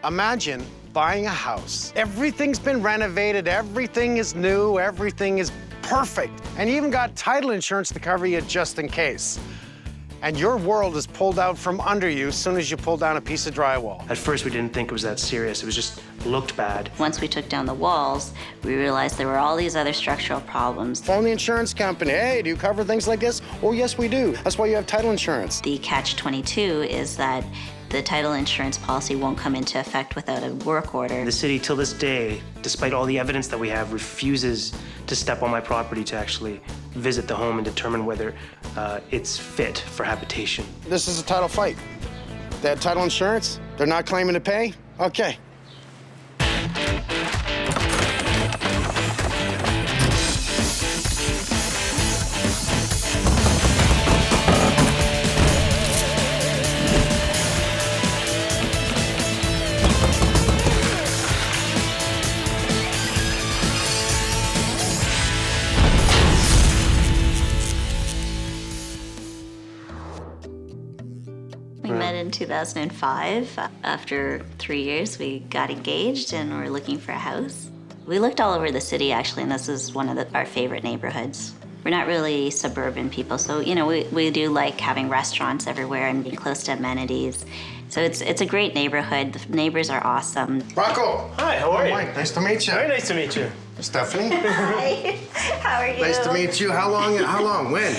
Imagine buying a house. Everything's been renovated, everything is new, everything is perfect. And you even got title insurance to cover you just in case. And your world is pulled out from under you as soon as you pull down a piece of drywall. At first, we didn't think it was that serious. It was just looked bad. Once we took down the walls, we realized there were all these other structural problems. Phone the insurance company. Hey, do you cover things like this? Oh, yes, we do. That's why you have title insurance. The catch-22 is that the title insurance policy won't come into effect without a work order. The city, till this day, despite all the evidence that we have, refuses to step on my property to actually visit the home and determine whether it's fit for habitation. This is a title fight. They had title insurance. They're not claiming to pay. Okay. We met in 2005. After 3 years, we got engaged and we're looking for a house. We looked all over the city, actually, and this is one of our favorite neighborhoods. We're not really suburban people, so, you know, we do like having restaurants everywhere and being close to amenities. So it's a great neighborhood. The neighbors are awesome. Rocco. Hi, how are you? Mike, nice to meet you. Very nice to meet you. Stephanie. Hi, how are you? Nice to meet you. How long? When?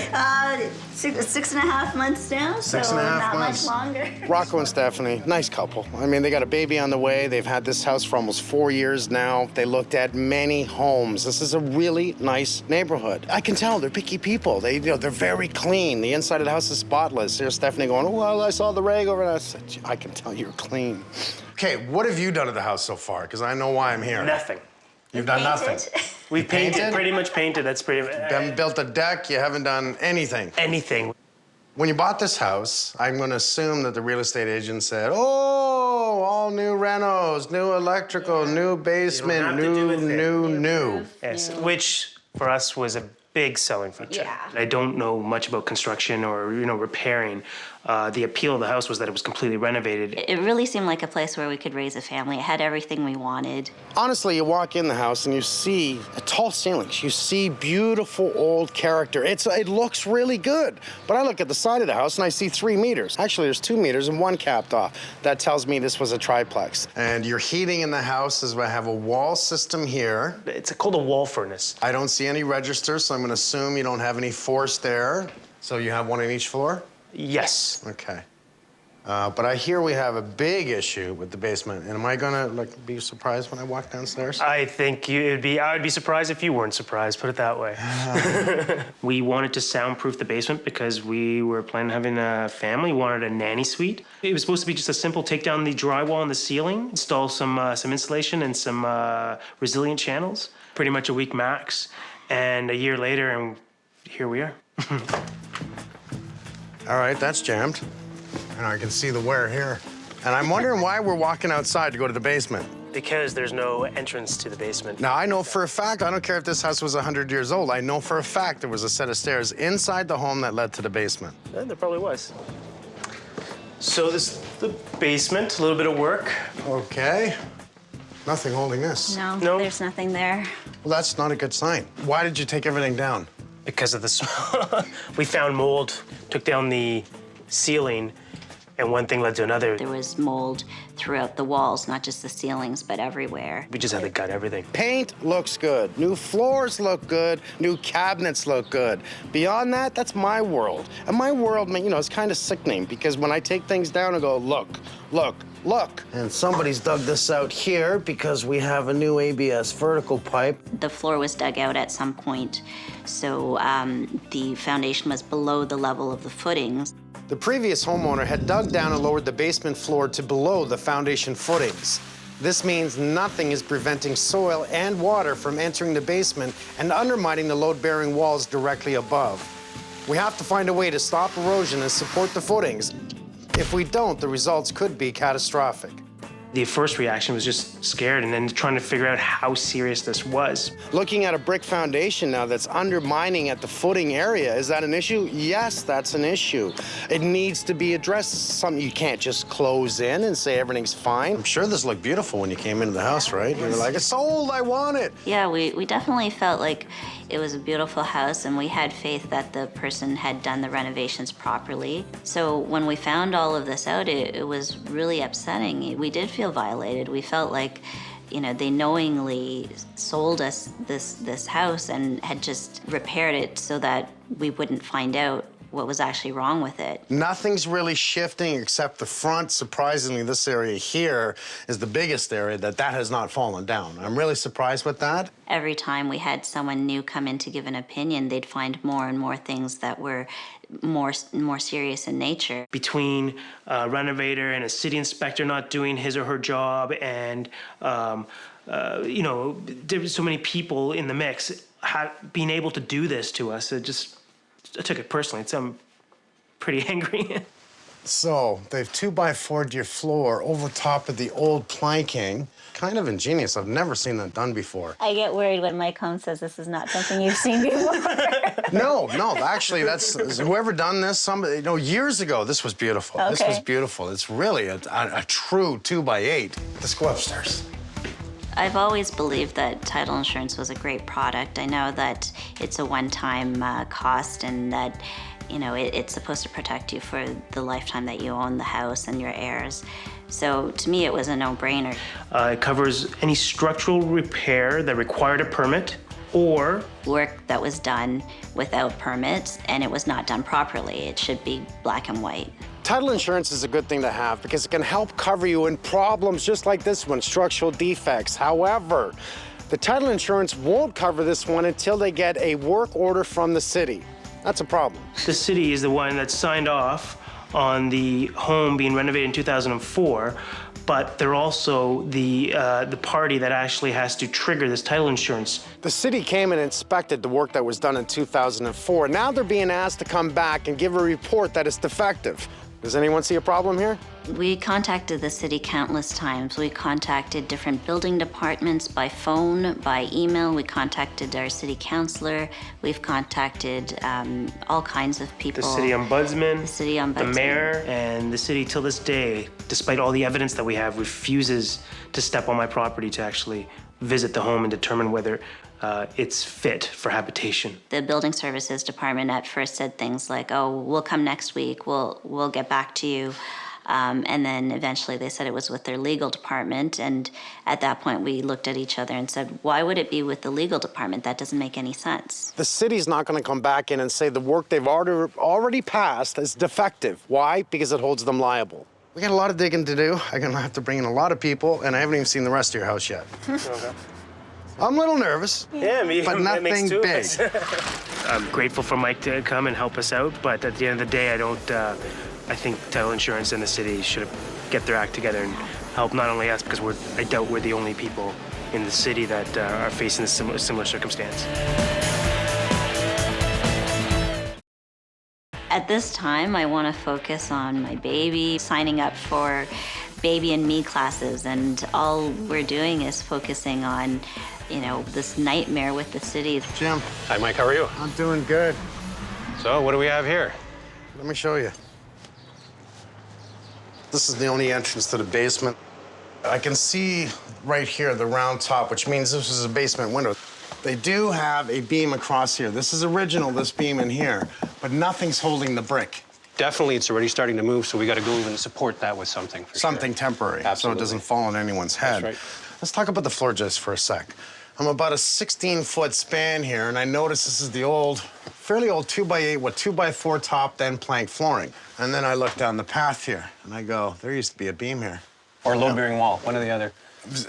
6.5 months now, so 6.5 not months. much longer. Rocco and Stephanie, nice couple. I mean, they got a baby on the way. They've had this house for almost 4 years now. They looked at many homes. This is a really nice neighborhood. I can tell they're picky people. They're very clean. The inside of the house is spotless. Here's Stephanie going, oh, well, I saw the rag over there. I said, I can tell you're clean. Okay, what have you done to the house so far? Because I know why I'm here. Nothing. You've done nothing. We painted, Painted? pretty much painted. That's pretty. Haven't built a deck. You haven't done anything. Anything. When you bought this house, I'm going to assume that the real estate agent said, oh, all new renos, new electrical, new basement, new. Yes, which for us was a big selling feature. Yeah. I don't know much about construction or repairing. The appeal of the house was that it was completely renovated. It really seemed like a place where we could raise a family. It had everything we wanted. Honestly, you walk in the house and you see tall ceilings. You see beautiful old character. It looks really good. But I look at the side of the house and I see 3 meters. Actually, there's 2 meters and 1 capped off. That tells me this was a triplex. And your heating in the house is I have a wall system here. It's called a wall furnace. I don't see any registers, so I'm going to assume you don't have any force there. So you have one on each floor? Yes. Okay. But I hear we have a big issue with the basement. And am I gonna be surprised when I walk downstairs? I think I would be surprised if you weren't surprised, put it that way. We wanted to soundproof the basement because we were planning on having a family, wanted a nanny suite. It was supposed to be just a simple take down the drywall and the ceiling, install some insulation and some resilient channels, pretty much a week max. And a year later, and here we are. All right, that's jammed. And I can see the wear here. And I'm wondering why we're walking outside to go to the basement. Because there's no entrance to the basement. Now, I know for a fact, I don't care if this house was 100 years old, I know for a fact there was a set of stairs inside the home that led to the basement. Yeah, there probably was. So this is the basement, a little bit of work. Okay. Nothing holding this. No, there's nothing there. Well, that's not a good sign. Why did you take everything down? Because of the smell. We found mold, took down the ceiling, and one thing led to another. There was mold throughout the walls, not just the ceilings, but everywhere. We just had to gut everything. Paint looks good. New floors look good. New cabinets look good. Beyond that, that's my world. And my world, it's kind of sickening because when I take things down and go, look, look, look. And somebody's dug this out here because we have a new ABS vertical pipe. The floor was dug out at some point, so the foundation was below the level of the footings. The previous homeowner had dug down and lowered the basement floor to below the foundation footings. This means nothing is preventing soil and water from entering the basement and undermining the load-bearing walls directly above. We have to find a way to stop erosion and support the footings. If we don't, the results could be catastrophic. The first reaction was just scared and then trying to figure out how serious this was. Looking at a brick foundation now that's undermining at the footing area, is that an issue? Yes, that's an issue. It needs to be addressed. It's something you can't just close in and say everything's fine. I'm sure this looked beautiful when you came into the house, right? You were like, it's sold, I want it. Yeah, we definitely felt like it was a beautiful house, and we had faith that the person had done the renovations properly. So when we found all of this out, it was really upsetting. We did feel violated. We felt like, you know, they knowingly sold us this house and had just repaired it so that we wouldn't find out what was actually wrong with it. Nothing's really shifting except the front. Surprisingly, this area here is the biggest area that has not fallen down. I'm really surprised with that. Every time we had someone new come in to give an opinion, they'd find more and more things that were more serious in nature. Between a renovator and a city inspector not doing his or her job, and you know, there were so many people in the mix being able to do this to us. I took it personally, so I'm pretty angry. So they've 2x4'd your floor over top of the old planking. Kind of ingenious. I've never seen that done before. I get worried when Mike Holmes says this is not something you've seen before. No, actually, that's whoever done this. Somebody, you know, years ago, this was beautiful. Okay. This was beautiful. It's really a true 2x8. Let's go upstairs. I've always believed that title insurance was a great product. I know that it's a one-time cost, and that, you know, it's supposed to protect you for the lifetime that you own the house and your heirs. So to me, it was a no-brainer. It covers any structural repair that required a permit, or Work that was done without permits and it was not done properly. It should be black and white. Title insurance is a good thing to have because it can help cover you in problems just like this one, structural defects. However, the title insurance won't cover this one until they get a work order from the city. That's a problem. the city is the one that signed off on the home being renovated in 2004, but they're also the party that actually has to trigger this title insurance. The city came and inspected the work that was done in 2004. Now they're being asked to come back and give a report that it's defective. Does anyone see a problem here? We contacted the city countless times. We contacted different building departments by phone, by email. We contacted our city councilor. We've contacted all kinds of people. The city ombudsman, The city ombudsman. the mayor, and the city till this day, despite all the evidence that we have, refuses to step on my property to actually visit the home and determine whether it's fit for habitation. The building services department at first said things like, "Oh, we'll come next week. We'll get back to you." And then eventually they said it was with their legal department. And at that point, we looked at each other and said, why would it be with the legal department? That doesn't make any sense. The city's not going to come back in and say the work they've already passed is defective. Why? Because it holds them liable. We got a lot of digging to do. I'm going to have to bring in a lot of people, and I haven't even seen the rest of your house yet. Okay. I'm a little nervous, but nothing big. I'm grateful for Mike to come and help us out, but at the end of the day, I think title insurance and the city should get their act together and help not only us, because I doubt we're the only people in the city that are facing a similar circumstance. At this time, I want to focus on my baby, signing up for baby and me classes, and all we're doing is focusing on, you know, this nightmare with the city. Jim. Hi, Mike. How are you? I'm doing good. So, what do we have here? Let me show you. This is the only entrance to the basement. I can see right here the round top, which means this is a basement window. They do have a beam across here. This is original, this beam in here, but nothing's holding the brick. Definitely, it's already starting to move, so we got to go and support that with something. For Something sure. temporary, Absolutely. so it doesn't fall on anyone's head. That's right. Let's talk about the floor joists for a sec. I'm about a 16-foot span here, and I notice this is the fairly old 2x8, 2x4 top, then plank flooring. And then I look down the path here, and I go, there used to be a beam here. Or load-bearing wall, one or the other.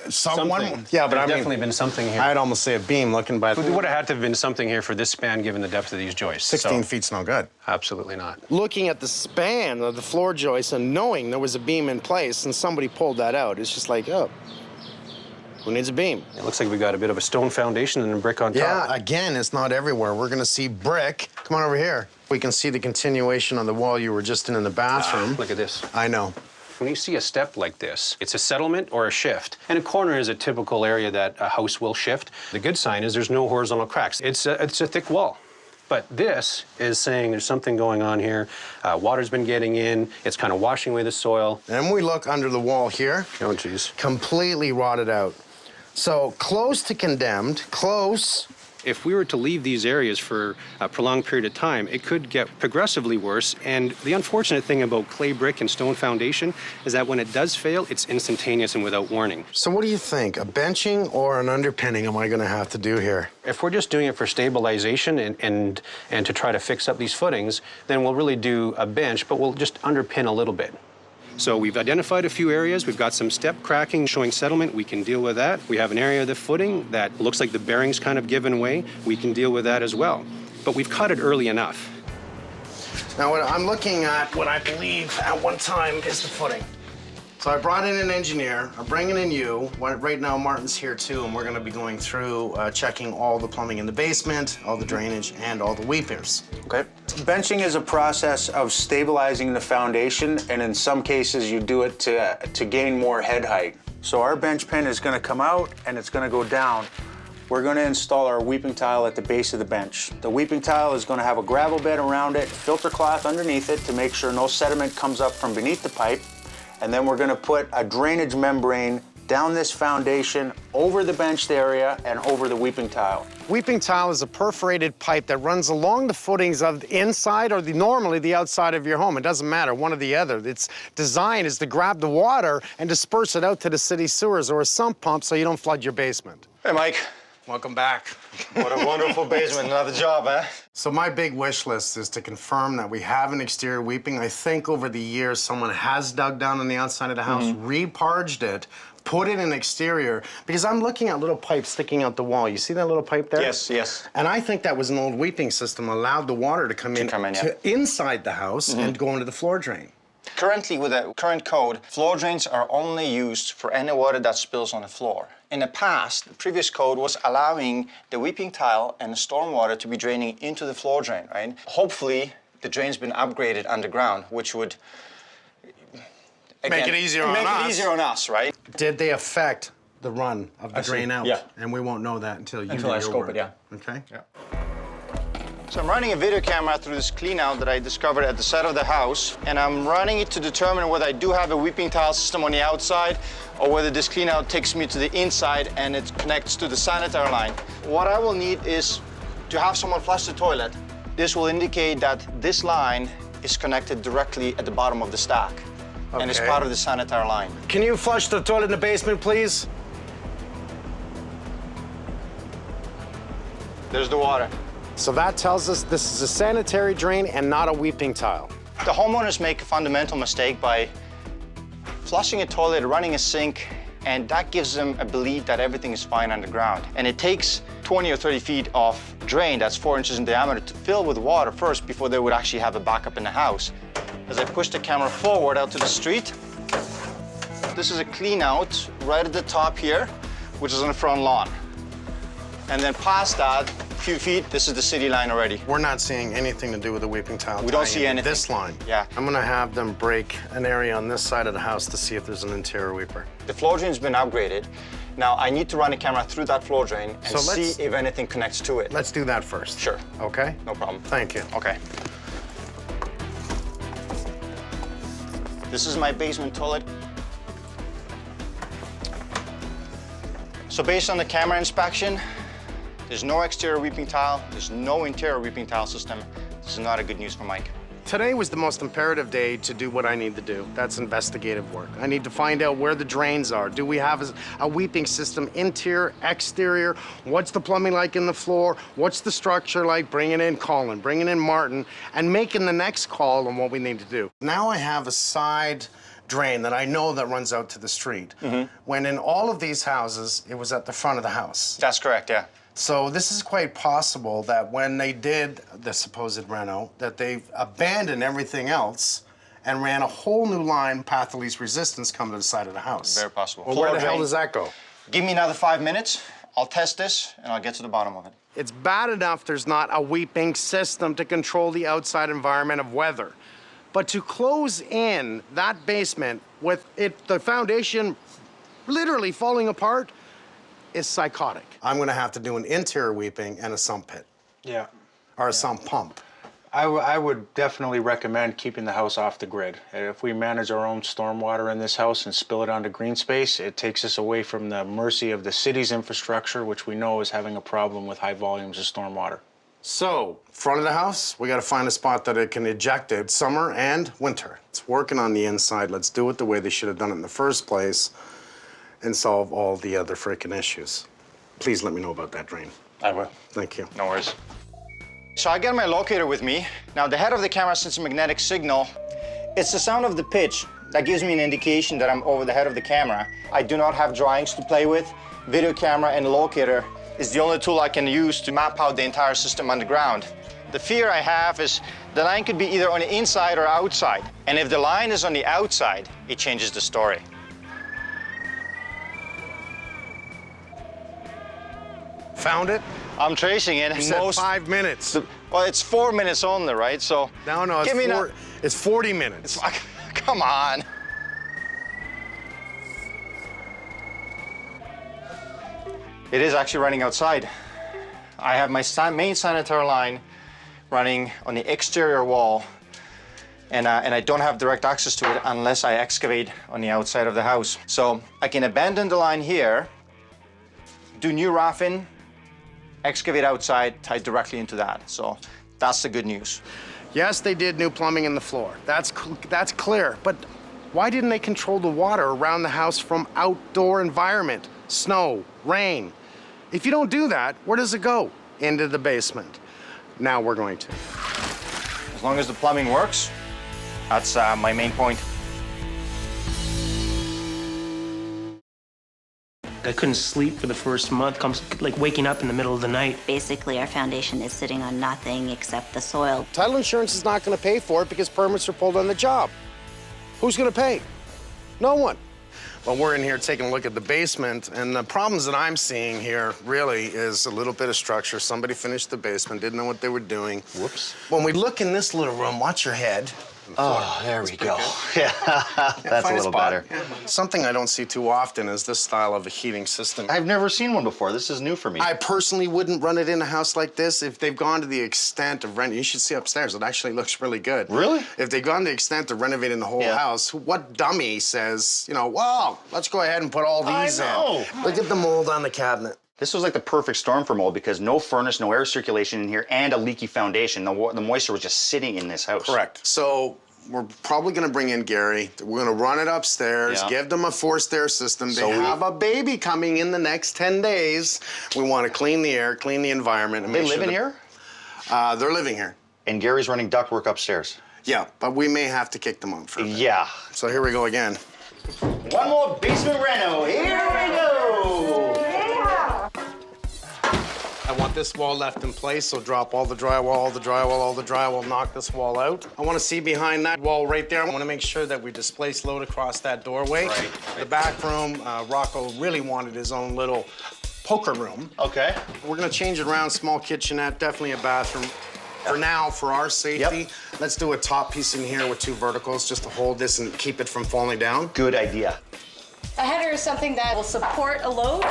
Something. Yeah, but There's I mean, definitely been something here. I'd almost say a beam looking by. There would have had to have been something here for this span, given the depth of these joists. 16 so, feet's no good. Absolutely not. Looking at the span of the floor joist and knowing there was a beam in place and somebody pulled that out, it's just like, oh, who needs a beam? It looks like we got a bit of a stone foundation and a brick on top. Yeah, again, it's not everywhere. We're gonna see brick. Come on over here. We can see the continuation on the wall you were just in the bathroom. Look at this. I know. When you see a step like this, it's a settlement or a shift. And a corner is a typical area that a house will shift. The good sign is there's no horizontal cracks. It's a thick wall. But this is saying there's something going on here. Water's been getting in. It's kind of washing away the soil. And we look under the wall here. Oh, geez. Completely rotted out. So close to condemned, close. If we were to leave these areas for a prolonged period of time, it could get progressively worse. And the unfortunate thing about clay brick and stone foundation is that when it does fail, it's instantaneous and without warning. So what do you think? A benching or an underpinning am I going to have to do here? If we're just doing it for stabilization and to try to fix up these footings, then we'll really do a bench, but we'll just underpin a little bit. So we've identified a few areas. We've got some step cracking showing settlement. We can deal with that. We have an area of the footing that looks like the bearing's kind of given way. We can deal with that as well. But we've cut it early enough. Now, I'm looking at what I believe at one time is the footing. So I brought in an engineer. I'm bringing in you. Right now, Martin's here too, and we're going to be going through checking all the plumbing in the basement, all the drainage, and all the weepers. Okay. Benching is a process of stabilizing the foundation, and in some cases, you do it to gain more head height. So our bench pin is going to come out, and it's going to go down. We're going to install our weeping tile at the base of the bench. The weeping tile is going to have a gravel bed around it, filter cloth underneath it to make sure no sediment comes up from beneath the pipe. And then we're going to put a drainage membrane down this foundation, over the benched area, and over the weeping tile. Weeping tile is a perforated pipe that runs along the footings of the inside or normally the outside of your home. It doesn't matter, one or the other. Its design is to grab the water and disperse it out to the city sewers or a sump pump so you don't flood your basement. Hey, Mike. Welcome back. What a wonderful basement. Another job, eh? So my big wish list is to confirm that we have an exterior weeping. I think over the years, someone has dug down on the outside of the house, reparged it, put it in exterior, because I'm looking at little pipes sticking out the wall. You see that little pipe there? Yes, yes. And I think that was an old weeping system, allowed the water to come in to inside the house and go into the floor drain. Currently, with the current code, floor drains are only used for any water that spills on the floor. In the past, the previous code was allowing the weeping tile and the storm water to be draining into the floor drain, right? Hopefully, the drain's been upgraded underground, which would Make it easier on us, right? Did they affect the run of the drain out? Yeah. And we won't know that until you do Until I your scope work. it, yeah. Okay? Yeah. So I'm running a video camera through this clean out that I discovered at the side of the house, and I'm running it to determine whether I do have a weeping tile system on the outside or whether this clean out takes me to the inside and it connects to the sanitary line. What I will need is to have someone flush the toilet. This will indicate that this line is connected directly at the bottom of the stack and is part of the sanitary line. Can you flush the toilet in the basement, please? There's the water. So that tells us this is a sanitary drain and not a weeping tile. The homeowners make a fundamental mistake by flushing a toilet, running a sink, and that gives them a belief that everything is fine underground. And it takes 20 or 30 feet of drain that's 4 inches in diameter to fill with water first before they would actually have a backup in the house. As I push the camera forward out to the street, this is a clean out right at the top here, which is on the front lawn. And then past that, a few feet, this is the city line already. We're not seeing anything to do with the weeping tile. We don't see tying into anything. This line. Yeah. I'm gonna have them break an area on this side of the house to see if there's an interior weeper. The floor drain's been upgraded. Now I need to run a camera through that floor drain and So see if anything connects to it. Let's do that first. Sure. Okay? No problem. Thank you. Okay. This is my basement toilet. So based on the camera inspection, there's no exterior weeping tile, there's no interior weeping tile system. This is not a good news for Mike. Today was the most imperative day to do what I need to do. That's investigative work. I need to find out where the drains are. Do we have a weeping system, interior, exterior? What's the plumbing like in the floor? What's the structure like? Bringing in Colin, bringing in Martin, and making the next call on what we need to do. Now I have a side drain that I know that runs out to the street. When in all of these houses, it was at the front of the house. That's correct, yeah. So this is quite possible that when they did the supposed reno, that they abandoned everything else and ran a whole new line, path of least resistance, coming to the side of the house. Very possible. Well, Floor where the hell drain. does that go? Give me another 5 minutes, I'll test this, and I'll get to the bottom of it. It's bad enough there's not a weeping system to control the outside environment of weather. But to close in that basement with the foundation literally falling apart is psychotic. I'm gonna have to do an interior weeping and a sump pit, Yeah. or a sump pump. I would definitely recommend keeping the house off the grid. If we manage our own stormwater in this house and spill it onto green space, it takes us away from the mercy of the city's infrastructure, which we know is having a problem with high volumes of stormwater. So, front of the house, we gotta find a spot that it can eject it summer and winter. It's working on the inside. Let's do it the way they should have done it in the first place and solve all the other frickin' issues. Please let me know about that drain. I will. Thank you. No worries. So I got my locator with me. Now the head of the camera sends a magnetic signal. It's the sound of the pitch that gives me an indication that I'm over the head of the camera. I do not have drawings to play with. Video camera and locator is the only tool I can use to map out the entire system underground. The fear I have is the line could be either on the inside or outside. And if the line is on the outside, it changes the story. Found it? I'm tracing it. You said 5 minutes. Well, it's 4 minutes only, right? So No, it's, give me it's 40 minutes. Come on. It is actually running outside. I have my main sanitary line running on the exterior wall, and I don't have direct access to it unless I excavate on the outside of the house. So I can abandon the line here, do new roughing, excavate outside, tie directly into that. So that's the good news. Yes, they did new plumbing in the floor. That's clear. But why didn't they control the water around the house from outdoor environment? Snow, rain. If you don't do that, where does it go? Into the basement. Now we're going to. As long as the plumbing works, that's my main point. I couldn't sleep for the first month, like waking up in the middle of the night. Basically, our foundation is sitting on nothing except the soil. Title insurance is not going to pay for it because permits are pulled on the job. Who's going to pay? No one. Well, we're in here taking a look at the basement, and the problems that I'm seeing here really is a little bit of structure. Somebody finished the basement, didn't know what they were doing. Whoops. When we look in this little room, watch your head. Oh, there we go. Yeah, that's a little better. Something I don't see too often is this style of a heating system. I've never seen one before. This is new for me. I personally wouldn't run it in a house like this if they've gone to the extent of renting. You should see upstairs. It actually looks really good. Really? If they've gone to the extent of renovating the whole house, what dummy says, wow, let's go ahead and put all these in. Look at the mold on the cabinet. This was like the perfect storm for mold because no furnace, no air circulation in here, and a leaky foundation. The moisture was just sitting in this house. Correct. So we're probably going to bring in Gary. We're going to run it upstairs, give them a forced air system. They have a baby coming in the next 10 days. We want to clean the air, clean the environment. And They live in here? They're living here. And Gary's running ductwork upstairs. Yeah, but we may have to kick them out for a bit. Yeah. So here we go again. One more basement reno. Here we go. I want this wall left in place, so drop all the drywall, knock this wall out. I want to see behind that wall right there. I want to make sure that we displace load across that doorway. Right. The back room, Rocco really wanted his own little poker room. Okay. We're going to change it around, small kitchenette, definitely a bathroom. For now, for our safety, let's do a top piece in here with 2 verticals just to hold this and keep it from falling down. Good idea. A header is something that will support a load.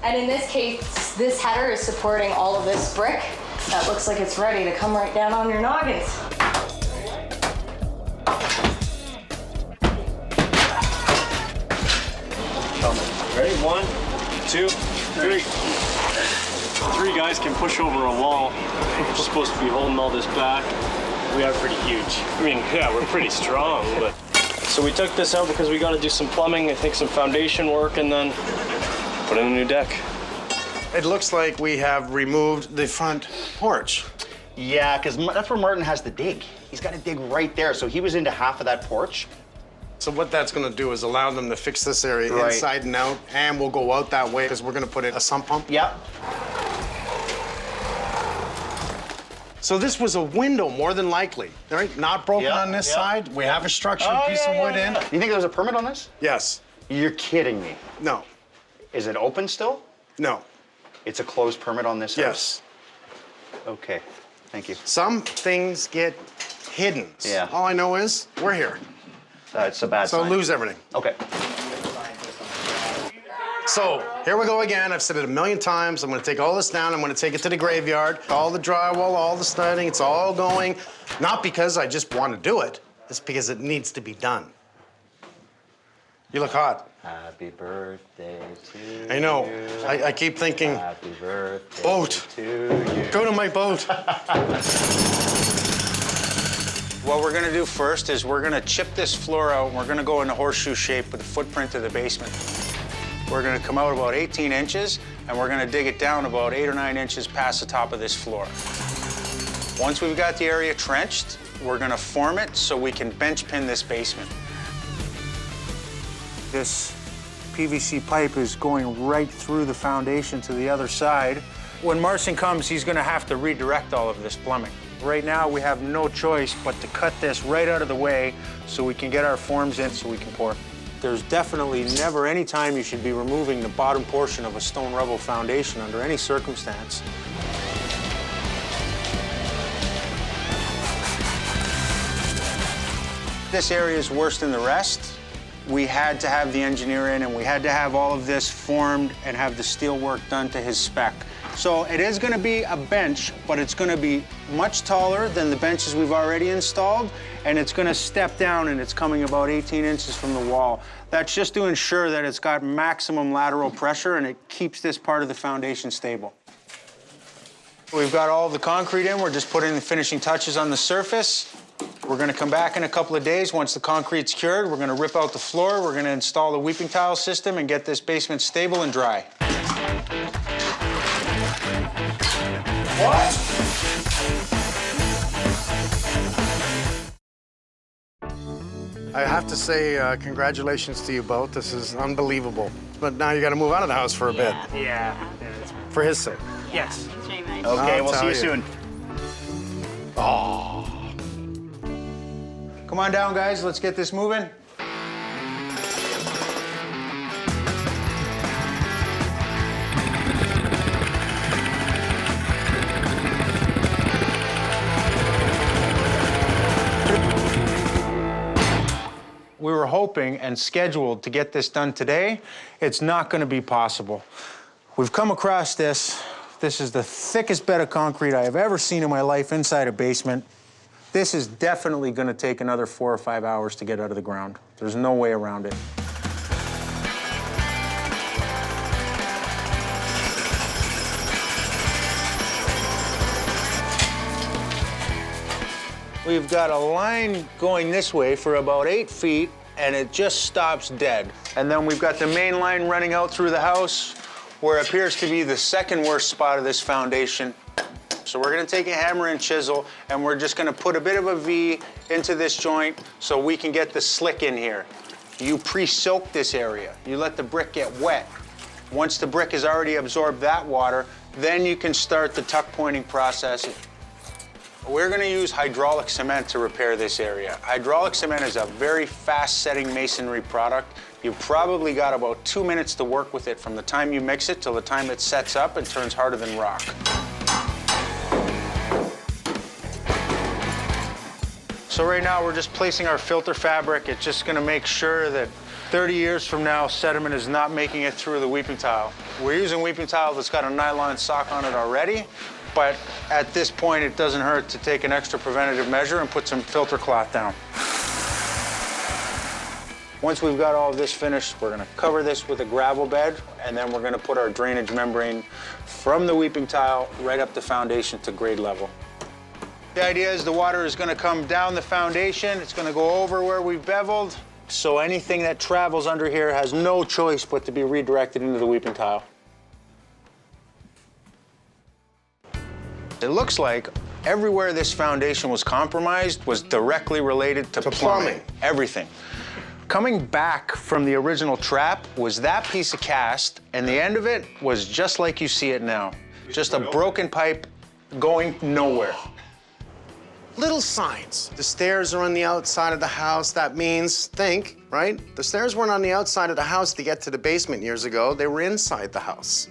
And in this case, this header is supporting all of this brick. That looks like it's ready to come right down on your noggins. Ready? 1, 2, 3. 3 guys can push over a wall. We're supposed to be holding all this back. We are pretty huge. I mean, yeah, we're pretty strong, but. So we took this out because we got to do some plumbing, I think some foundation work, and then put in a new deck. It looks like we have removed the front porch. Yeah, because that's where Martin has to dig. He's got to dig right there. So he was into half of that porch. So what that's going to do is allow them to fix this area inside and out, and we'll go out that way because we're going to put in a sump pump. Yep. So this was a window, more than likely, right? Not broken on this side. We have a structured piece of wood in. You think there was a permit on this? Yes. You're kidding me. No. Is it open still? No. It's a closed permit on this house? Yes. Okay, thank you. Some things get hidden. Yeah. All I know is we're here. It's a bad So sign. lose everything. Okay. So here we go again. I've said it a million times. I'm gonna take all this down. I'm gonna take it to the graveyard. All the drywall, all the studding, it's all going. Not because I just want to do it. It's because it needs to be done. You look hot. Happy birthday to you. I know. I keep thinking, Happy birthday boat. to you. Go to my boat. What we're gonna do first is we're gonna chip this floor out, and we're gonna go in a horseshoe shape with the footprint of the basement. We're gonna come out about 18 inches, and we're gonna dig it down about 8 or 9 inches past the top of this floor. Once we've got the area trenched, we're gonna form it so we can bench pin this basement. This PVC pipe is going right through the foundation to the other side. When Marcin comes, he's gonna have to redirect all of this plumbing. Right now, we have no choice but to cut this right out of the way so we can get our forms in so we can pour. There's definitely never any time you should be removing the bottom portion of a stone rubble foundation under any circumstance. This area is worse than the rest. We had to have the engineer in, and we had to have all of this formed and have the steel work done to his spec. So it is gonna be a bench, but it's gonna be much taller than the benches we've already installed, and it's gonna step down, and it's coming about 18 inches from the wall. That's just to ensure that it's got maximum lateral pressure and it keeps this part of the foundation stable. We've got all the concrete in. We're just putting the finishing touches on the surface. We're gonna come back in a couple of days. Once the concrete's cured, we're gonna rip out the floor. We're gonna install the weeping tile system and get this basement stable and dry. What? I have to say congratulations to you both. This is unbelievable. But now you got to move out of the house for a bit, Yeah. for his sake. Yes. Thanks very much. Okay, I'll we'll see tell you you. soon. Come on down, guys. Let's get this moving. We were hoping and scheduled to get this done today. It's not going to be possible. We've come across this. This is the thickest bed of concrete I have ever seen in my life inside a basement. This is definitely going to take another 4 or 5 hours to get out of the ground. There's no way around it. We've got a line going this way for about 8 feet, and it just stops dead. And then we've got the main line running out through the house, where it appears to be the second worst spot of this foundation. So we're gonna take a hammer and chisel, and we're just gonna put a bit of a V into this joint so we can get the slick in here. You pre-soak this area. You let the brick get wet. Once the brick has already absorbed that water, then you can start the tuck pointing process. We're gonna use hydraulic cement to repair this area. Hydraulic cement is a very fast-setting masonry product. You've probably got about 2 minutes to work with it from the time you mix it till the time it sets up and turns harder than rock. So right now we're just placing our filter fabric. It's just gonna make sure that 30 years from now, sediment is not making it through the weeping tile. We're using weeping tile that's got a nylon sock on it already, but at this point, it doesn't hurt to take an extra preventative measure and put some filter cloth down. Once we've got all of this finished, we're gonna cover this with a gravel bed, and then we're gonna put our drainage membrane from the weeping tile right up the foundation to grade level. The idea is the water is gonna come down the foundation, it's gonna go over where we've beveled, so anything that travels under here has no choice but to be redirected into the weeping tile. It looks like everywhere this foundation was compromised was directly related to plumbing. Everything. Coming back from the original trap was that piece of cast, and the end of it was just like you see it now. Just a broken pipe going nowhere. Little signs. The stairs are on the outside of the house. That means, think, right? The stairs weren't on the outside of the house to get to the basement years ago. They were inside the house.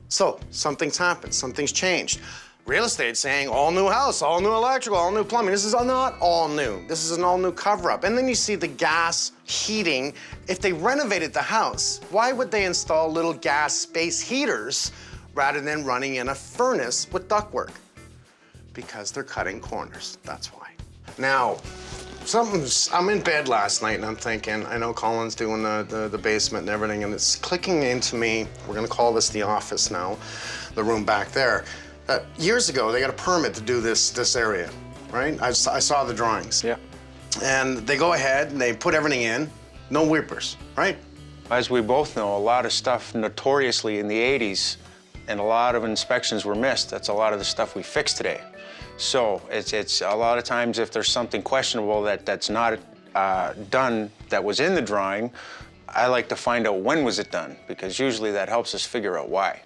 So, something's happened, something's changed. Real estate saying all new house, all new electrical, all new plumbing. This is not all new. This is an all new cover-up. And then you see the gas heating. If they renovated the house, why would they install little gas space heaters rather than running in a furnace with ductwork? Because they're cutting corners, that's why. Now, I'm in bed last night and I'm thinking, I know Colin's doing the basement and everything, and it's clicking into me, we're gonna call this the office now, the room back there. Years ago, they got a permit to do this area, right? I saw the drawings. Yeah. And they go ahead and they put everything in, no weepers, right? As we both know, a lot of stuff notoriously in the 80s, and a lot of inspections were missed. That's a lot of the stuff we fix today. So it's a lot of times if there's something questionable that's not done that was in the drawing, I like to find out when was it done, because usually that helps us figure out why.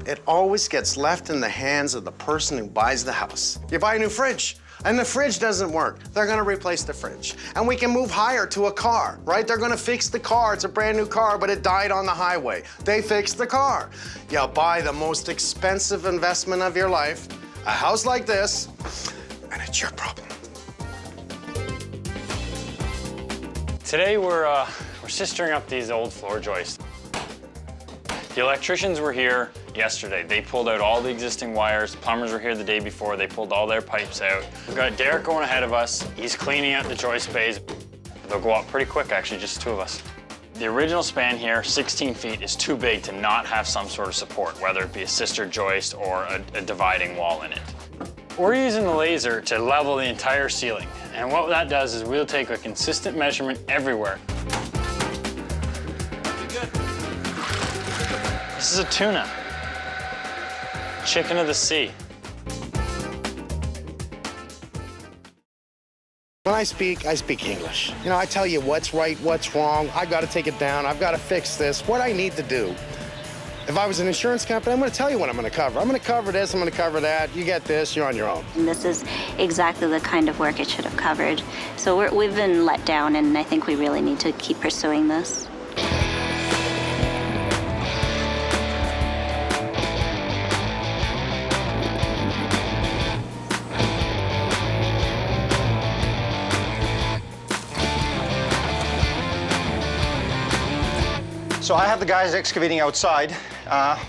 It always gets left in the hands of the person who buys the house. You buy a new fridge, and the fridge doesn't work. They're gonna replace the fridge. And we can move higher to a car, right? They're gonna fix the car. It's a brand new car, but it died on the highway. They fixed the car. You buy the most expensive investment of your life, a house like this, and it's your problem. Today we're sistering up these old floor joists. The electricians were here yesterday. They pulled out all the existing wires. Plumbers were here the day before. They pulled all their pipes out. We've got Derek going ahead of us. He's cleaning out the joist bays. They'll go up pretty quick, actually, just the two of us. The original span here, 16 feet, is too big to not have some sort of support, whether it be a sister joist or a dividing wall in it. We're using the laser to level the entire ceiling. And what that does is we'll take a consistent measurement everywhere. This is a tuna. Chicken of the sea. When I speak English. You know, I tell you what's right, what's wrong. I gotta take it down. I've gotta fix this, what I need to do. If I was an insurance company, I'm gonna tell you what I'm gonna cover. I'm gonna cover this, I'm gonna cover that. You get this, you're on your own. And this is exactly the kind of work it should have covered. So we've been let down, and I think we really need to keep pursuing this. So I have the guys excavating outside.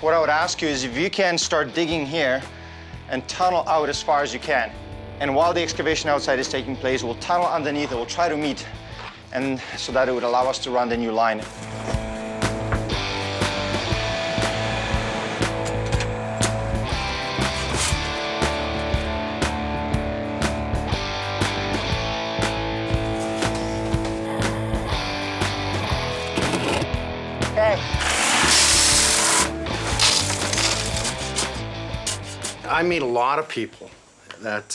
What I would ask you is if you can start digging here and tunnel out as far as you can. And while the excavation outside is taking place, we'll tunnel underneath it, we'll try to meet, and so that it would allow us to run the new line. I meet a lot of people that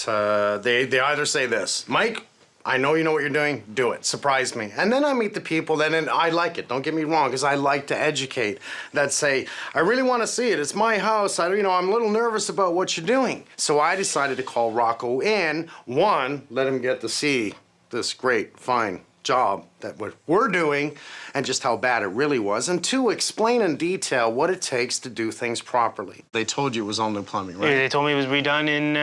they either say this, Mike, I know you know what you're doing, do it, surprise me. And then I meet the people that, and I like it, don't get me wrong, because I like to educate, that say, I really want to see it, it's my house, I'm a little nervous about what you're doing. So I decided to call Rocco in, one, let him get to see this great, fine job that what we're doing and just how bad it really was, and two, explain in detail what it takes to do things properly. They told you it was all new plumbing, right? Yeah, they told me it was redone in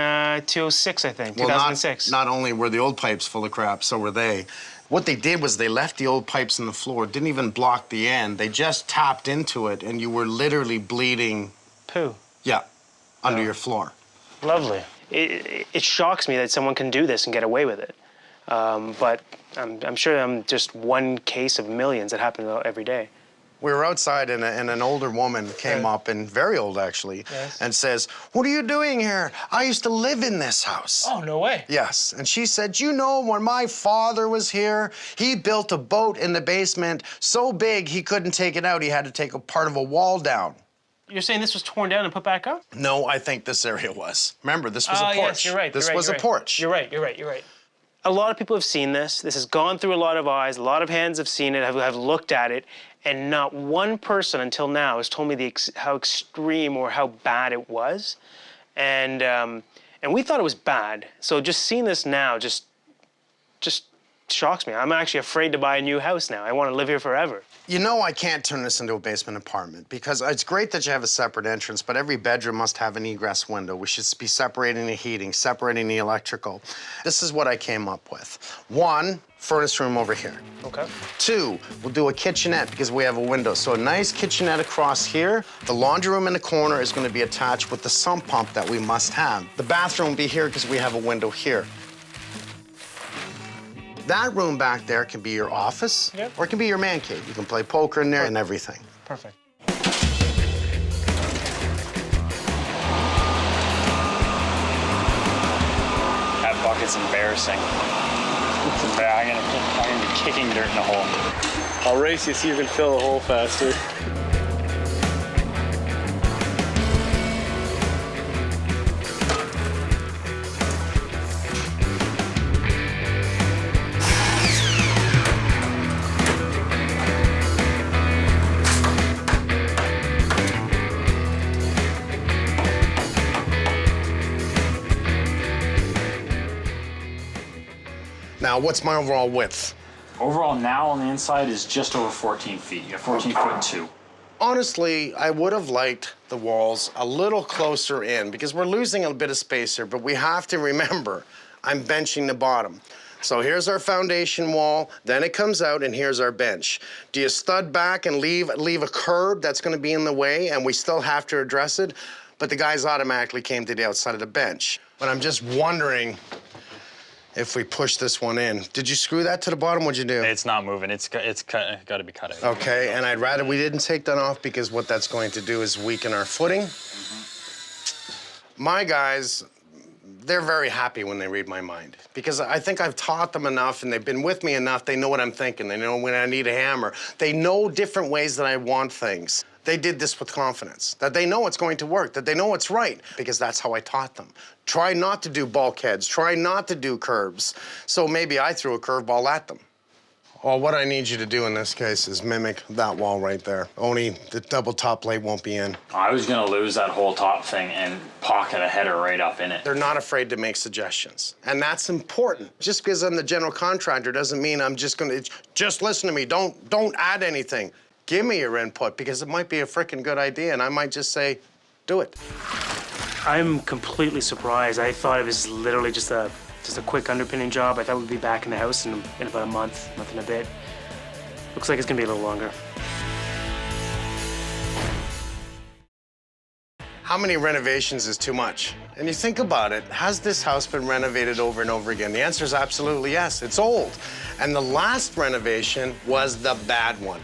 2006, I think, 2006. Not only were the old pipes full of crap, so were they. What they did was they left the old pipes in the floor, didn't even block the end. They just tapped into it, and you were literally bleeding. Poo. Yeah, under your floor. Lovely. It shocks me that someone can do this and get away with it. But I'm sure I'm just one case of millions that happen every day. We were outside and an older woman came up, and very old actually, yes, and says, what are you doing here? I used to live in this house. Oh, no way. Yes, and she said, you know, when my father was here, he built a boat in the basement so big he couldn't take it out. He had to take a part of a wall down. You're saying this was torn down and put back up? No, I think this area was. Remember, this was a porch. Yes, you're right. This was a porch. You're right. A lot of people have seen this. This has gone through a lot of eyes. A lot of hands have seen it, have looked at it, and not one person until now has told me how extreme or how bad it was. And we thought it was bad. So just seeing this now just shocks me. I'm actually afraid to buy a new house now. I want to live here forever. You know I can't turn this into a basement apartment because it's great that you have a separate entrance, but every bedroom must have an egress window. We should be separating the heating, separating the electrical. This is what I came up with. 1, furnace room over here. Okay. 2, we'll do a kitchenette because we have a window. So a nice kitchenette across here. The laundry room in the corner is going to be attached with the sump pump that we must have. The bathroom will be here because we have a window here. That room back there can be your office, or it can be your man cave. You can play poker in there and everything. Perfect. That bucket's embarrassing. I'm gonna be kicking dirt in the hole. I'll race you, see if you can fill the hole faster. Now, what's my overall width? Overall now on the inside is just over 14 feet. You got 14.2. Honestly, I would have liked the walls a little closer in because we're losing a bit of space here, but we have to remember, I'm benching the bottom. So here's our foundation wall, then it comes out, and here's our bench. Do you stud back and leave a curb that's gonna be in the way, and we still have to address it? But the guys automatically came to the outside of the bench. But I'm just wondering if we push this one in. Did you screw that to the bottom? What'd you do? It's not moving. It's got to be cut out. Okay, and I'd rather we didn't take that off because what that's going to do is weaken our footing. My guys, they're very happy when they read my mind because I think I've taught them enough and they've been with me enough. They know what I'm thinking. They know when I need a hammer. They know different ways that I want things. They did this with confidence, that they know it's going to work, that they know it's right, because that's how I taught them. Try not to do bulkheads, try not to do curbs. So maybe I threw a curveball at them. Well, what I need you to do in this case is mimic that wall right there. Only the double top plate won't be in. I was going to lose that whole top thing and pocket a header right up in it. They're not afraid to make suggestions, and that's important. Just because I'm the general contractor doesn't mean I'm just going to, just listen to me, don't add anything. Give me your input, because it might be a frickin' good idea, and I might just say, do it. I'm completely surprised. I thought it was literally just a quick underpinning job. I thought we'd be back in the house in about a month and a bit. Looks like it's gonna be a little longer. How many renovations is too much? And you think about it, has this house been renovated over and over again? The answer is absolutely yes, it's old. And the last renovation was the bad one.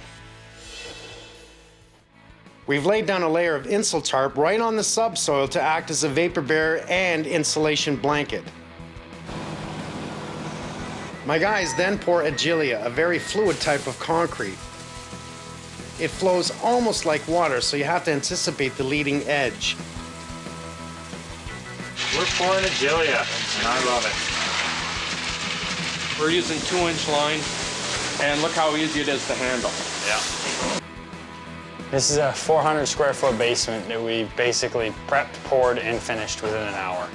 We've laid down a layer of insul tarp right on the subsoil to act as a vapor barrier and insulation blanket. My guys then pour Agilia, a very fluid type of concrete. It flows almost like water, so you have to anticipate the leading edge. We're pouring Agilia, and I love it. We're using 2-inch line, and look how easy it is to handle. Yeah. This is a 400 square foot basement that we basically prepped, poured, and finished within an hour.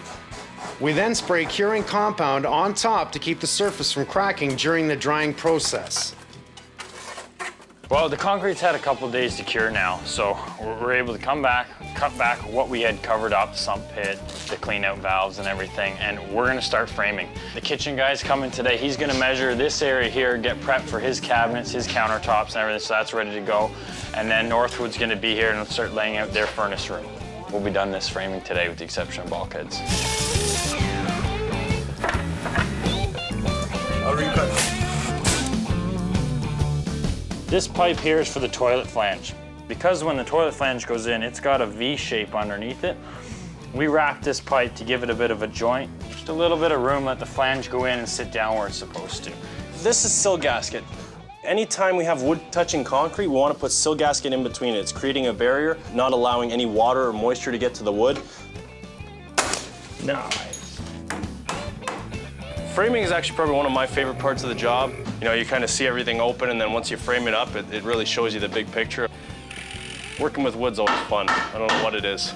We then spray curing compound on top to keep the surface from cracking during the drying process. Well, the concrete's had a couple days to cure now, so we're able to come back, cut back what we had covered up, the sump pit, the clean out valves and everything, and we're gonna start framing. The kitchen guy's coming today. He's gonna measure this area here, get prepped for his cabinets, his countertops and everything, so that's ready to go. And then Northwood's gonna be here and start laying out their furnace room. We'll be done this framing today with the exception of bulkheads. I'll recut. This pipe here is for the toilet flange. Because when the toilet flange goes in, it's got a V shape underneath it. We wrap this pipe to give it a bit of a joint, just a little bit of room, let the flange go in and sit down where it's supposed to. This is sill gasket. Anytime we have wood touching concrete, we want to put sill gasket in between it. It's creating a barrier, not allowing any water or moisture to get to the wood. Nice. Framing is actually probably one of my favorite parts of the job. You know, you kind of see everything open, and then once you frame it up, it really shows you the big picture. Working with wood's always fun. I don't know what it is.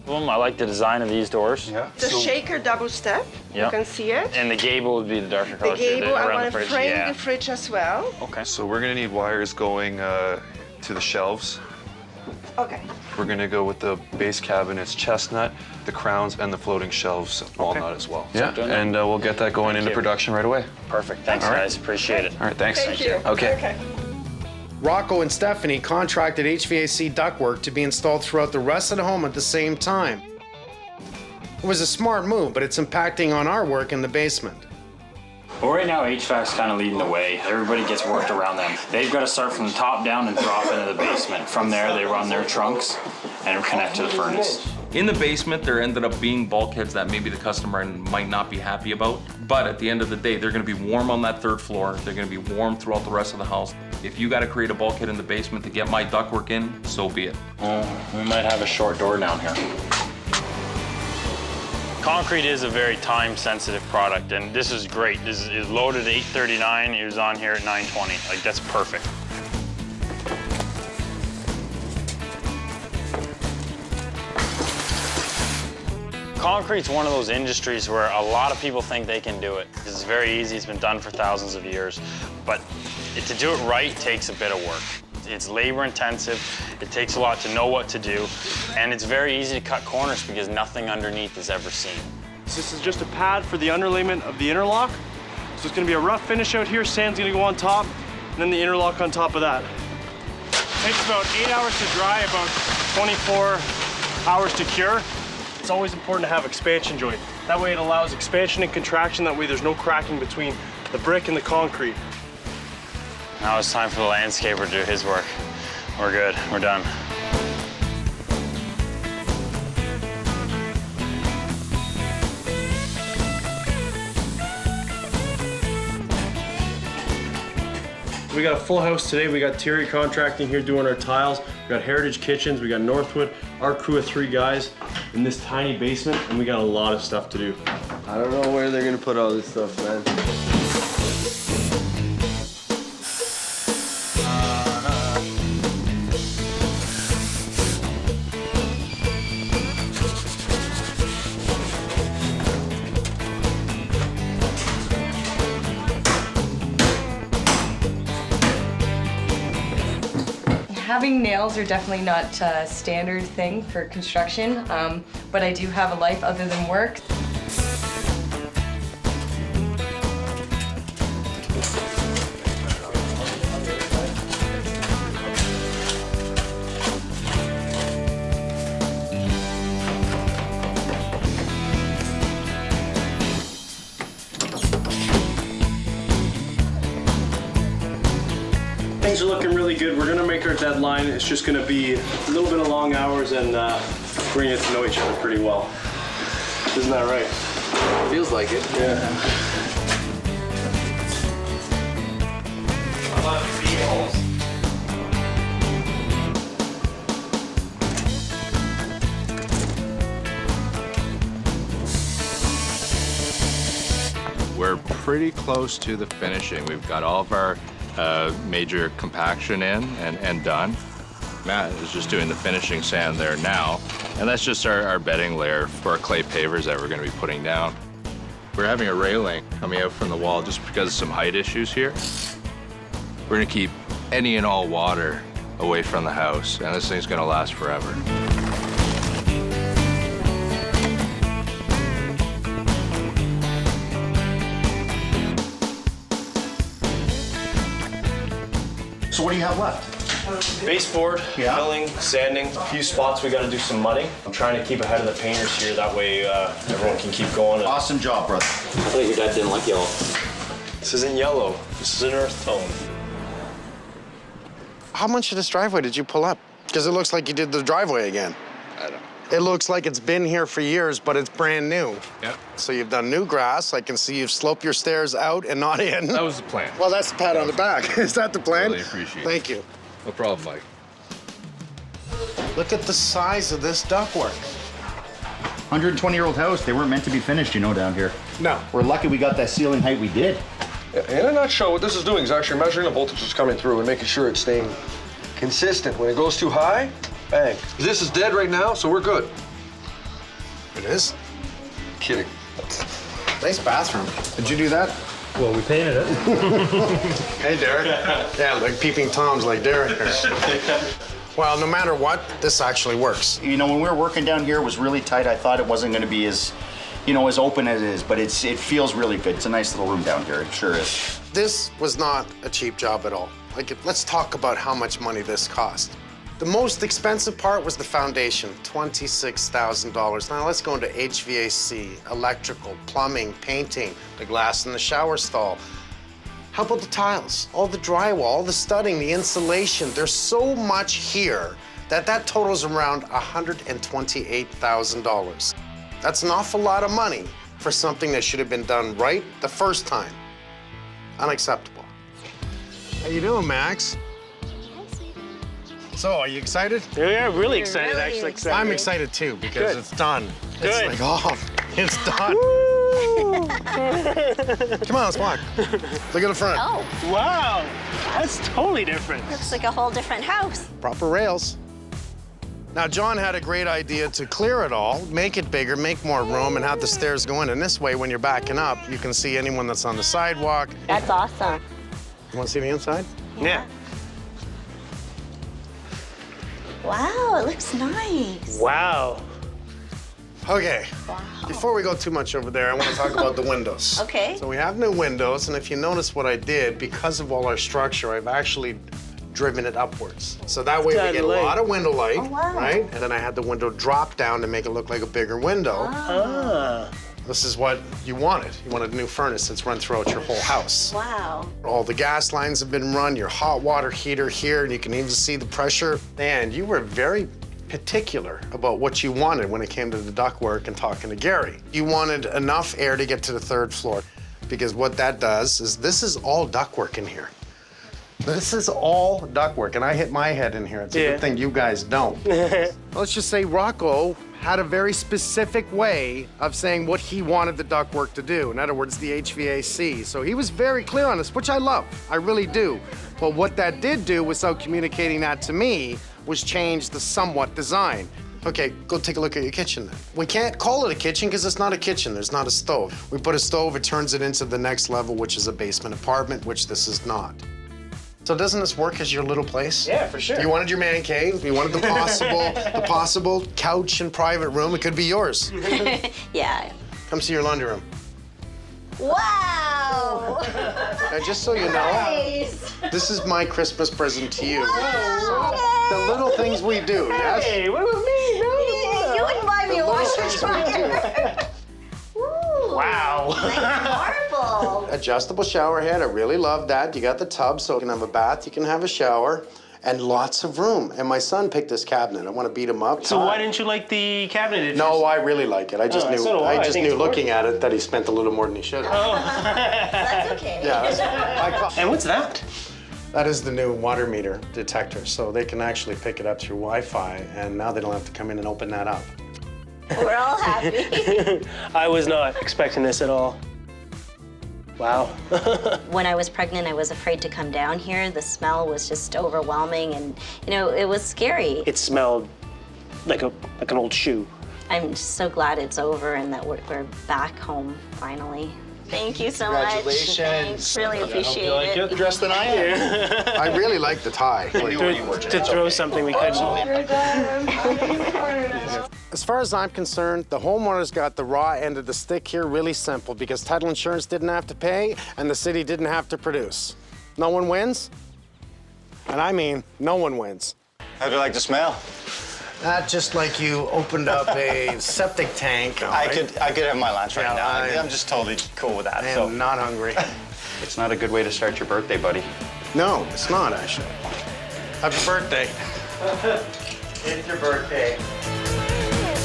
I like the design of these doors. The shaker double step Yep. You can see it. And the gable would be the darker color. The gable, I around want the to fridge. frame Yeah. the fridge as well. Okay. So we're gonna need wires going to the shelves. Okay. We're gonna go with the base cabinets chestnut, the crowns, and the floating shelves walnut as well. Yeah, and we'll get that going into production right away. Perfect. Thanks, guys. Appreciate it. All right, thanks. Thank you. Okay. Rocco and Stephanie contracted HVAC ductwork to be installed throughout the rest of the home at the same time. It was a smart move, but it's impacting on our work in the basement. Well, right now, HVAC's kind of leading the way. Everybody gets worked around them. They've got to start from the top down and drop into the basement. From there, they run their trunks and connect to the furnace. In the basement, there ended up being bulkheads that maybe the customer might not be happy about. But at the end of the day, they're gonna be warm on that third floor. They're gonna be warm throughout the rest of the house. If you gotta create a bulkhead in the basement to get my ductwork in, so be it. We might have a short door down here. Concrete is a very time-sensitive product, and this is great. This is loaded at 8:39. It was on here at 9:20. Like, that's perfect. Concrete's one of those industries where a lot of people think they can do it. It's very easy. It's been done for thousands of years, but to do it right takes a bit of work. It's labor-intensive. It takes a lot to know what to do, and it's very easy to cut corners because nothing underneath is ever seen. This is just a pad for the underlayment of the interlock. So it's gonna be a rough finish out here. Sand's gonna go on top, and then the interlock on top of that. Takes about 8 hours to dry, about 24 hours to cure. It's always important to have expansion joint. That way it allows expansion and contraction. That way there's no cracking between the brick and the concrete. Now it's time for the landscaper to do his work. We're good, we're done. We got a full house today. We got Terry Contracting here doing our tiles. We got Heritage Kitchens, we got Northwood, our crew of 3 guys in this tiny basement, and we got a lot of stuff to do. I don't know where they're gonna put all this stuff, man. Having nails are definitely not a standard thing for construction, but I do have a life other than work. Things are looking really good. We're gonna make our deadline. It's just gonna be a little bit of long hours and we're gonna get to know each other pretty well. Isn't that right? Feels like it. Yeah. We're pretty close to the finishing. We've got all of our major compaction in and done. Matt is just doing the finishing sand there now, and that's just our bedding layer for our clay pavers that we're going to be putting down. We're having a railing coming out from the wall just because of some height issues here. We're going to keep any and all water away from the house, and this thing's going to last forever. So what do you have left? Baseboard, filling, sanding, a few spots we gotta do some mudding. I'm trying to keep ahead of the painters here, that way everyone can keep going. Awesome job, brother. I thought your dad didn't like yellow. This isn't yellow, this is an earth tone. How much of this driveway did you pull up? Because it looks like you did the driveway again. I don't know. It looks like it's been here for years, but it's brand new. Yep. So you've done new grass. I can see you've sloped your stairs out and not in. That was the plan. Well, that's the pat on the back. Is that the plan? Really appreciate it. Thank you. No problem, Mike. Look at the size of this ductwork. 120-year-old house. They weren't meant to be finished, you know, down here. No. We're lucky we got that ceiling height we did. In a nutshell, what this is doing is actually measuring the voltage that's coming through and making sure it's staying consistent. When it goes too high, bang. This is dead right now, so we're good. It is? Kidding. Nice bathroom. Did you do that? Well, we painted it. Hey, Derek. Yeah, like peeping Toms like Derek. Well, no matter what, this actually works. You know, when we were working down here, it was really tight. I thought it wasn't going to be as, you know, as open as it is, but it feels really good. It's a nice little room down here. It sure is. This was not a cheap job at all. Like, let's talk about how much money this cost. The most expensive part was the foundation, $26,000. Now let's go into HVAC, electrical, plumbing, painting, the glass in the shower stall. How about the tiles? All the drywall, all the studding, the insulation. There's so much here that totals around $128,000. That's an awful lot of money for something that should have been done right the first time. Unacceptable. How you doing, Max? So, are you excited? Yeah, really excited, actually excited. I'm excited too, because it's done. Good. It's like, oh, it's done. Come on, let's walk. Look at the front. Oh, Wow, that's totally different. looks like a whole different house. Proper rails. Now, John had a great idea to clear it all, make it bigger, make more room, and have the stairs go in. And this way, when you're backing up, you can see anyone that's on the sidewalk. That's awesome. You want to see the inside? Yeah. Wow, it looks nice. Wow. Okay. Before we go too much over there, I want to talk about the windows. Okay. So we have new windows, and if you notice what I did, because of all our structure, I've actually driven it upwards. So that way we get a lot of window light, right? And then I had the window drop down to make it look like a bigger window. Ah. This is what you wanted. You wanted a new furnace that's run throughout your whole house. Wow. All the gas lines have been run, your hot water heater here, and you can even see the pressure. And you were very particular about what you wanted when it came to the ductwork and talking to Gary. You wanted enough air to get to the third floor, because what that does is this is all ductwork in here. This is all ductwork, and I hit my head in here. It's a good thing you guys don't. Let's just say Rocco had a very specific way of saying what he wanted the ductwork to do. In other words, the HVAC. So he was very clear on this, which I love. I really do. But what that did do without communicating that to me was change the somewhat design. Okay, go take a look at your kitchen then. We can't call it a kitchen because it's not a kitchen. There's not a stove. We put a stove, it turns it into the next level, which is a basement apartment, which this is not. So doesn't this work as your little place? Yeah, for sure. You wanted your man cave. You wanted the possible couch and private room. It could be yours. Yeah. Come see your laundry room. Wow. Now, just so you know, Nice. this is my Christmas present to you. Wow. The little things we do, yes? Hey, what about me? You wouldn't buy me a washer and dryer. Ooh. Wow. Like marble. Adjustable shower head, I really love that. You got the tub, so you can have a bath, you can have a shower, and lots of room. And my son picked this cabinet. I want to beat him up. So why didn't you like the cabinet? No, I really like it. I just Oh, knew. so do I. I think knew it's looking at it that he spent a little more than he should have. That's okay. Yeah. And what's that? That is the new water meter detector, so they can actually pick it up through Wi-Fi, and now they don't have to come in and open that up. We're all happy. I was not expecting this at all. Wow. When I was pregnant, I was afraid to come down here. The smell was just overwhelming, and you know, it was scary. It smelled like an old shoe. I'm so glad it's over and that we're back home finally. Thank you so much. Congratulations. Thanks. Really appreciate it. You're dressed than I am. I really like the tie. To throw something we couldn't. As far as I'm concerned, the homeowners got the raw end of the stick here really simple because title insurance didn't have to pay and the city didn't have to produce. No one wins? And I mean, no one wins. How'd you like the smell? Just like you opened up a septic tank. I could have my lunch right now. I'm just totally cool with that. I am not hungry. It's not a good way to start your birthday, buddy. No, it's not actually. Happy birthday. It's your birthday.